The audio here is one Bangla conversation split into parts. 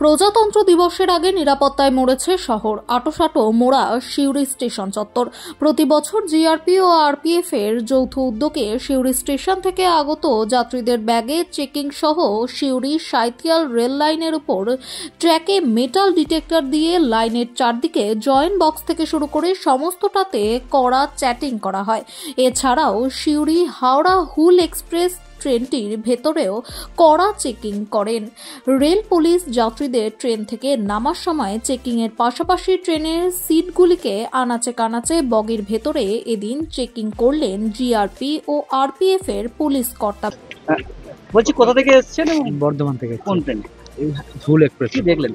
প্রজাতন্ত্র দিবসের আগে নিরাপত্তায় মরেছে শহর। আটোসাটো মোড়া সিউড়ি স্টেশন চত্বর। প্রতি বছর জিআরপি ও আরপিএফ এর যৌথ উদ্যোগে সিউড়ি স্টেশন থেকে আগত যাত্রীদের ব্যাগে চেকিং সহ সিউড়ি সাঁইথিয়াল রেল লাইনের উপর ট্র্যাকে মেটাল ডিটেক্টর দিয়ে লাইনের চারদিকে জয়েন্ট বক্স থেকে শুরু করে সমস্তটাতে কড়া চ্যাটিং করা হয়। এছাড়াও সিউড়ি হাওড়া হুল এক্সপ্রেস ট্রেনটির ভেতরেও কড়া চেকিং করেন রেল পুলিশ। যাত্রীদের ট্রেন থেকে নামার সময় চেকিং এর পাশাপাশি ট্রেনের সিটগুলিকে আনাচে কানাচে বগির ভেতরে এদিন চেকিং করলেন জিআরপি ও আরপিএফ এর পুলিশ কর্তা। বলছি কোথা থেকে এসেছেন? বর্ধমান থেকে। কোন ট্রেন? এই হুল এক্সপ্রেস। কি দেখলেন?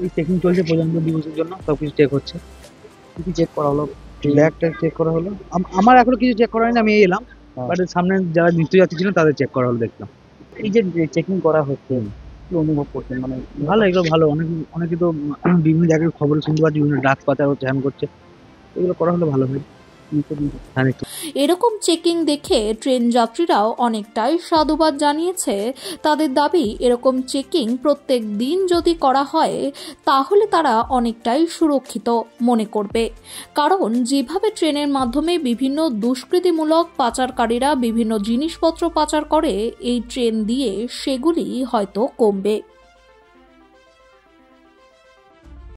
এই চেকিং চলছে প্রজাতন্ত্র দিবসের জন্য, সবকিছু চেক হচ্ছে। কি চেক করা হলো? ব্যাগটা চেক করা হলো। আমার এখনো কিছু চেক করা হয়নি, আমি এলাম। বাট সামনে যারা নিত্যযাত্রী ছিলেন তাদের চেক করা হলো, দেখলাম। এই যে চেকিং করা হচ্ছে, কি অনুভব করছেন? মানে ভালো, এগুলো ভালো। অনেকে তো বিভিন্ন জায়গায় খবর শুনতে পাচ্ছি, বিভিন্ন ড্রাগস পাচার হচ্ছে, হ্যান করছে। এগুলো করা হলে ভালো হয়। এরকম চেকিং দেখে ট্রেন যাত্রীরাও অনেকটাই সাধুবাদ জানিয়েছে। তাদের দাবি, এরকম চেকিং প্রত্যেক দিন যদি করা হয় তাহলে তারা অনেকটাই সুরক্ষিত মনে করবে। কারণ যেভাবে ট্রেনের মাধ্যমে বিভিন্ন দুষ্কৃতিমূলক পাচারকারীরা বিভিন্ন জিনিসপত্র পাচার করে, এই ট্রেন দিয়ে সেগুলি হয়তো কমবে।